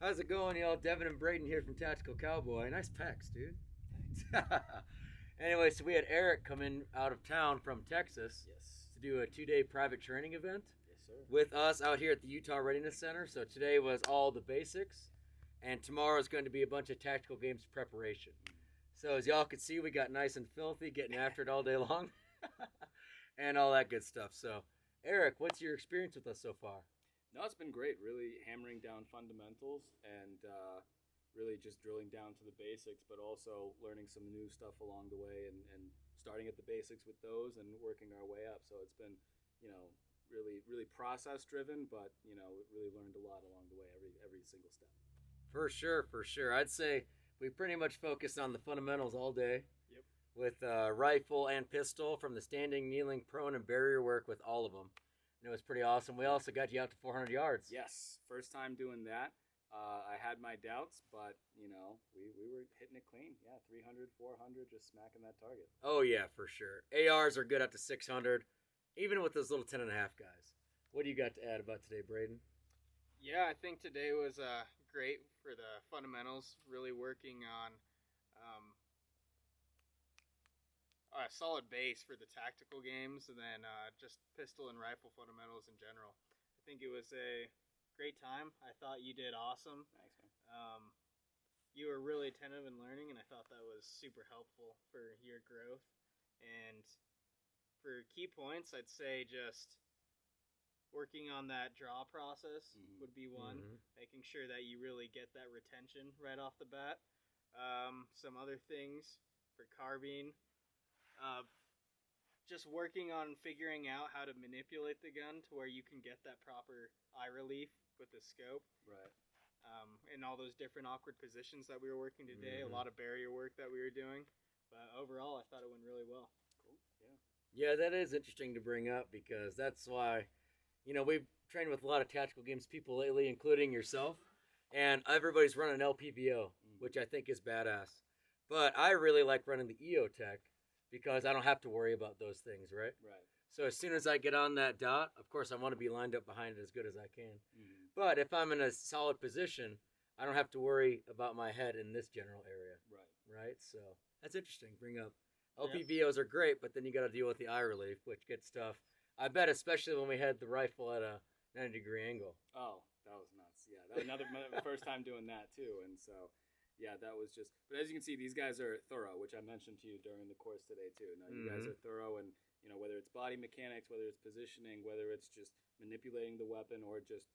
How's it going, y'all? Devin and Braden here from Tactical Cowboy. Nice pecs, dude. Thanks. Anyway, so we had Eric come in out of town from Texas Yes. to do a 2-day private training event Yes, sir. with us out here at the Utah Readiness Center. So today was all the basics, and tomorrow is going to be a bunch of tactical games preparation. So as y'all can see, we got nice and filthy, getting after it all day long, and all that good stuff. So, Eric, what's your experience with us so far? No, it's been great. Really hammering down fundamentals and really just drilling down to the basics, but also learning some new stuff along the way and starting at the basics with those and working our way up. So it's been, really process driven, but, really learned a lot along the way, every single step. For sure. I'd say we pretty much focused on the fundamentals all day. Yep. With rifle and pistol, from the standing, kneeling, prone, and barrier work with all of them. And it was pretty awesome. We also got you out to 400 yards. Yes, first time doing that. I had my doubts, but, we were hitting it clean. Yeah, 300, 400, just smacking that target. Oh, yeah, for sure. ARs are good up to 600, even with those little 10.5 guys. What do you got to add about today, Braden? Yeah, I think today was great for the fundamentals, really working on a solid base for the tactical games, and then just pistol and rifle fundamentals in general. I think it was a great time. I thought you did awesome. Thanks, man. You were really attentive in learning, and I thought that was super helpful for your growth. And for key points, I'd say just working on that draw process would be one, making sure that you really get that retention right off the bat. Some other things for carbine, just working on figuring out how to manipulate the gun to where you can get that proper eye relief with the scope. Right. In all those different awkward positions that we were working today, a lot of barrier work that we were doing. But overall, I thought it went really well. Cool. Yeah. Yeah, that is interesting to bring up because that's why, we've trained with a lot of tactical games people lately, including yourself, and everybody's running LPVO, which I think is badass. But I really like running the EOTech because I don't have to worry about those things, right? Right. So as soon as I get on that dot, of course, I want to be lined up behind it as good as I can. Mm-hmm. But if I'm in a solid position, I don't have to worry about my head in this general area. Right. Right? So that's interesting. Bring up. LPVOs are great, but then you got to deal with the eye relief, which gets tough. I bet, especially when we had the rifle at a 90-degree angle. Oh, that was nuts. Yeah, that was my first time doing that too, and so. Yeah, that was just. But as you can see, these guys are thorough, which I mentioned to you during the course today too. Now you guys are thorough, and whether it's body mechanics, whether it's positioning, whether it's just manipulating the weapon, or just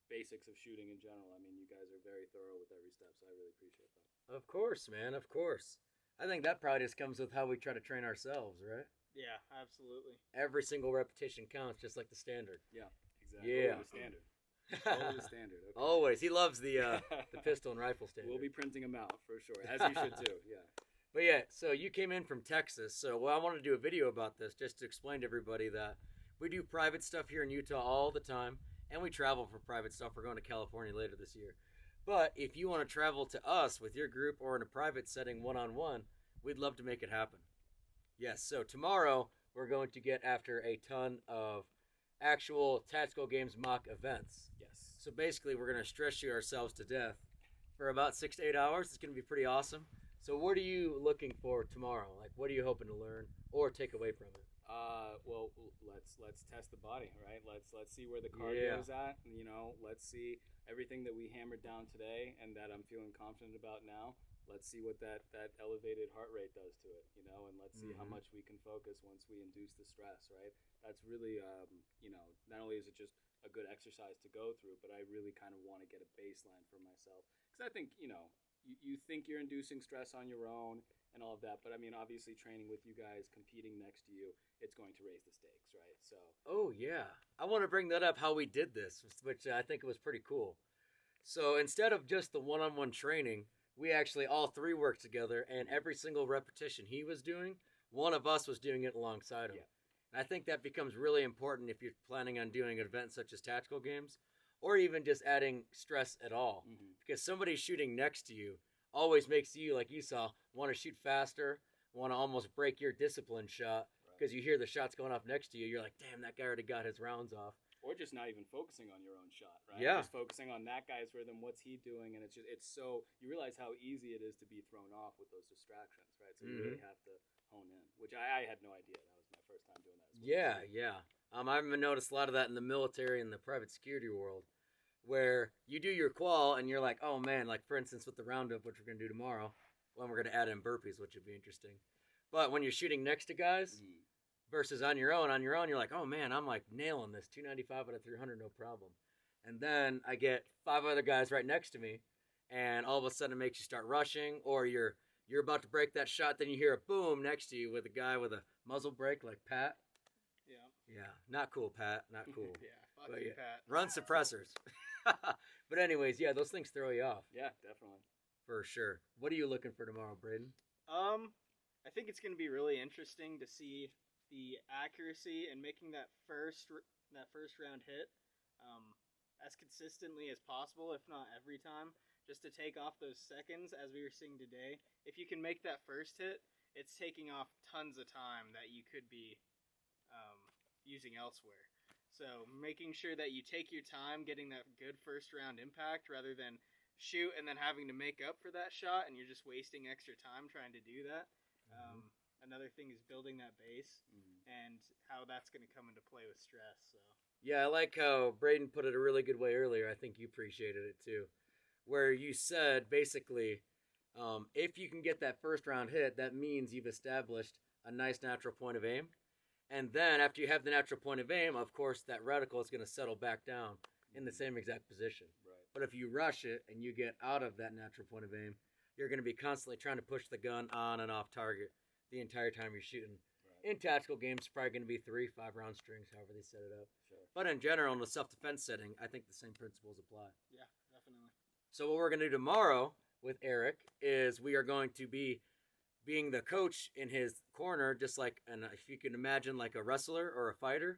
basics of shooting in general. I mean, you guys are very thorough with every step, so I really appreciate that. Of course, man. Of course. I think that probably just comes with how we try to train ourselves, right? Yeah, absolutely. Every single repetition counts, just like the standard. Yeah, exactly. Yeah. The standard. Totally standard. Okay. Always. He loves the pistol and rifle standard. We'll be printing them out for sure, as you should too. Yeah. But yeah, so you came in from Texas. So I want to do a video about this just to explain to everybody that we do private stuff here in Utah all the time, and we travel for private stuff. We're going to California later this year. But if you want to travel to us with your group or in a private setting one-on-one, we'd love to make it happen. Yes, so tomorrow we're going to get after a ton of actual tactical games mock events. Yes. So basically, we're going to stress shoot ourselves to death for about 6 to 8 hours. It's going to be pretty awesome. So what are you looking for tomorrow? Like, what are you hoping to learn or take away from it? Well, let's test the body, right? Let's see where the cardio is at. Let's see everything that we hammered down today and that I'm feeling confident about now. Let's see what that elevated heart rate does to it, and let's see how much we can focus once we induce the stress, right? That's really, not only is it just a good exercise to go through, but I really kind of want to get a baseline for myself. Because I think, you think you're inducing stress on your own and all of that, but I mean, obviously training with you guys, competing next to you, it's going to raise the stakes, right? So. Oh, yeah. I want to bring that up, how we did this, which I think was pretty cool. So instead of just the one-on-one training, we actually all three worked together, and every single repetition he was doing, one of us was doing it alongside him. Yeah. And I think that becomes really important if you're planning on doing an event such as tactical games, or even just adding stress at all. Because somebody shooting next to you always makes you, like you saw, want to shoot faster, want to almost break your discipline shot, because you hear the shots going off next to you. You're like, damn, that guy already got his rounds off. Or just not even focusing on your own shot, right? Yeah. Just focusing on that guy's rhythm, what's he doing, and it's so you realize how easy it is to be thrown off with those distractions, right? So you really have to hone in, which I had no idea. That was my first time doing that as well. Yeah, yeah. I've noticed a lot of that in the military and the private security world, where you do your qual and you're like, oh man, like for instance with the roundup, which we're gonna do tomorrow, when we're gonna add in burpees, which would be interesting. But when you're shooting next to guys versus on your own, you're like, oh man, I'm like nailing this 295 out of 300, no problem. And then I get 5 other guys right next to me, and all of a sudden it makes you start rushing, or you're about to break that shot, then you hear a boom next to you with a guy with a muzzle brake like Pat. Yeah, not cool, Pat. Not cool. Fuck you, Pat. Run suppressors. But anyways, yeah, those things throw you off. Yeah, definitely. For sure. What are you looking for tomorrow, Braden? I think it's going to be really interesting to see the accuracy and making that first round hit as consistently as possible, if not every time, just to take off those seconds as we were seeing today. If you can make that first hit, it's taking off tons of time that you could be using elsewhere. So making sure that you take your time getting that good first round impact rather than shoot and then having to make up for that shot and you're just wasting extra time trying to do that. Another thing is building that base and how that's going to come into play with stress. So yeah, I like how Braden put it a really good way earlier. I think you appreciated it too, where you said basically if you can get that first round hit, that means you've established a nice natural point of aim. And then after you have the natural point of aim, of course, that reticle is going to settle back down in the same exact position. Right. But if you rush it and you get out of that natural point of aim, you're going to be constantly trying to push the gun on and off target the entire time you're shooting. Right. In tactical games, it's probably going to be 3-5 round strings, however they set it up. Sure. But in general, in the self-defense setting, I think the same principles apply. yeah, definitely. So what we're going to do tomorrow with Eric is we are going to be being the coach in his corner, just like, and if you can imagine, like a wrestler or a fighter.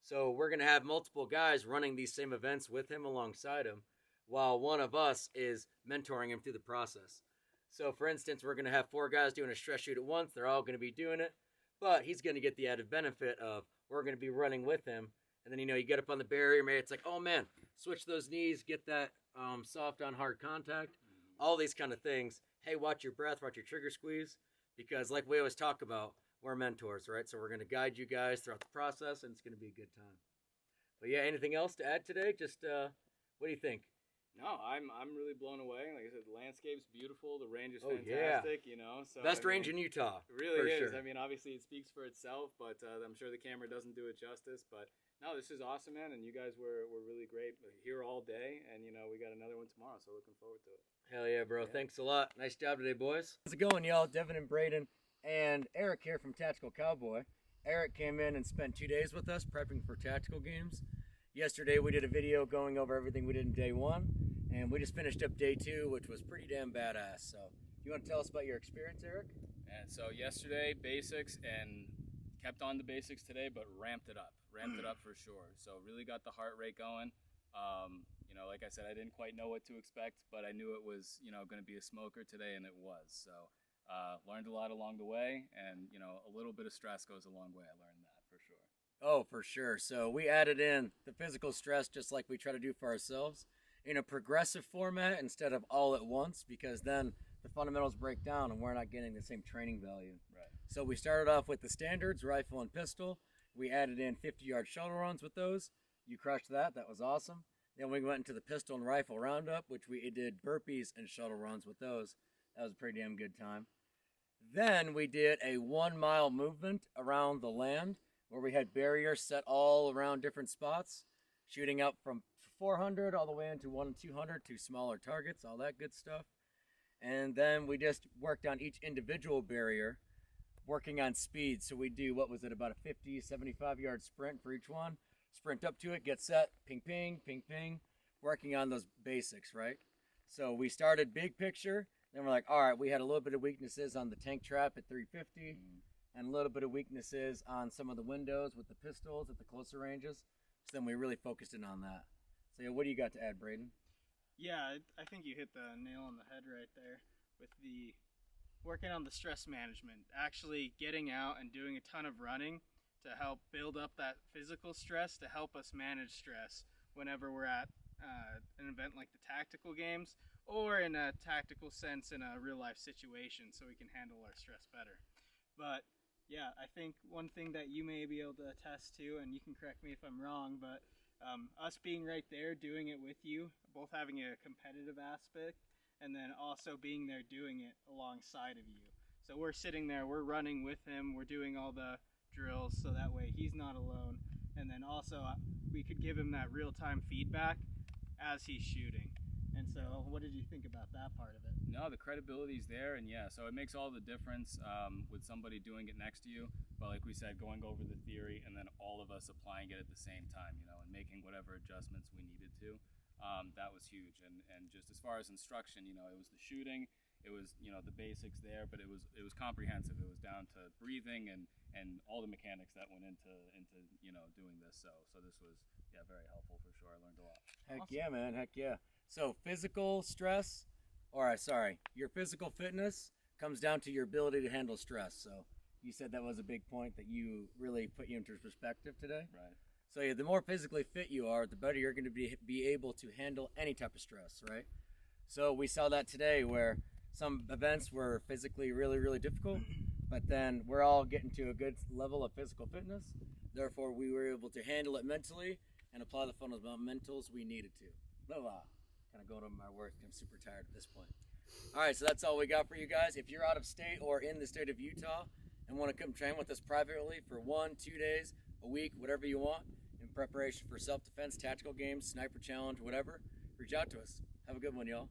So we're going to have multiple guys running these same events with him alongside him, while one of us is mentoring him through the process. So for instance, we're going to have 4 guys doing a stress shoot at once. They're all going to be doing it, but he's going to get the added benefit of we're going to be running with him. And then, you get up on the barrier, maybe it's like, oh man, switch those knees, get that soft on hard contact, all these kind of things. Hey, watch your breath, watch your trigger squeeze. Because like we always talk about, we're mentors, right? So we're going to guide you guys throughout the process, and it's going to be a good time. But yeah, anything else to add today? Just what do you think? No, I'm really blown away. Like I said, the landscape's beautiful. The range is fantastic. Yeah. So best range in Utah. It really is. Sure. I mean, obviously it speaks for itself, but I'm sure the camera doesn't do it justice. But no, this is awesome, man. And you guys were really great here all day, and we got another one tomorrow, so looking forward to it. Hell yeah, bro. Yeah. Thanks a lot. Nice job today, boys. How's it going, y'all? Devin and Braden and Eric here from Tactical Cowboy. Eric came in and spent 2 days with us prepping for tactical games. Yesterday we did a video going over everything we did in day 1, and we just finished up day 2, which was pretty damn badass. So you want to tell us about your experience, Eric? And so yesterday, basics, and kept on the basics today, but ramped it up for sure. So really got the heart rate going. Like I said, I didn't quite know what to expect, but I knew it was, going to be a smoker today, and it was. So learned a lot along the way, and, a little bit of stress goes a long way. I learned that for sure. Oh, for sure. So we added in the physical stress just like we try to do for ourselves in a progressive format instead of all at once, because then the fundamentals break down and we're not getting the same training value. Right. So we started off with the standards, rifle and pistol. We added in 50-yard shuttle runs with those. You crushed that. That was awesome. Then we went into the pistol and rifle roundup, which we did burpees and shuttle runs with those. That was a pretty damn good time. Then we did a 1-mile movement around the land where we had barriers set all around different spots, shooting up from 400 all the way into 1 and 200 to smaller targets, all that good stuff. And then we just worked on each individual barrier, working on speed. So we do, about a 50, 75-yard sprint for each one. Sprint up to it, get set, ping, ping, ping, ping, working on those basics, right? So we started big picture, then we're like, all right, we had a little bit of weaknesses on the tank trap at 350, and a little bit of weaknesses on some of the windows with the pistols at the closer ranges. So then we really focused in on that. So yeah, what do you got to add, Braden? Yeah, I think you hit the nail on the head right there with the working on the stress management, actually getting out and doing a ton of running to help build up that physical stress to help us manage stress whenever we're at an event like the tactical games or in a tactical sense in a real life situation, so we can handle our stress better. But yeah, I think one thing that you may be able to attest to, and you can correct me if I'm wrong, but us being right there doing it with you, both having a competitive aspect and then also being there doing it alongside of you. So we're sitting there, we're running with him, we're doing all the drills so that way he's not alone. And then also we could give him that real-time feedback as he's shooting. And so what did you think about that part of it? No, the credibility's there, and yeah, so it makes all the difference with somebody doing it next to you. But like we said, going over the theory and then all of us applying it at the same time, you know, and making whatever adjustments we needed to. That was huge. And just as far as instruction, you know, it was the shooting, it was, you know, the basics there, but it was comprehensive. It was down to breathing and all the mechanics that went into you know, doing this. So this was, yeah, very helpful for sure. I learned a lot. Heck Awesome. yeah, man. Heck yeah. So physical stress, your physical fitness comes down to your ability to handle stress. So you said that was a big point that you really put you into perspective today. Right. So yeah, the more physically fit you are, the better you're going to be able to handle any type of stress, right? So we saw that today where some events were physically really, really difficult, but then we're all getting to a good level of physical fitness. Therefore, we were able to handle it mentally and apply the fundamentals we needed to. Blah, blah. Kind of going over my words. I'm super tired at this point. All right, so that's all we got for you guys. If you're out of state or in the state of Utah and want to come train with us privately for 1, 2 days, a week, whatever you want, in preparation for self-defense, tactical games, sniper challenge, whatever, reach out to us. Have a good one, y'all.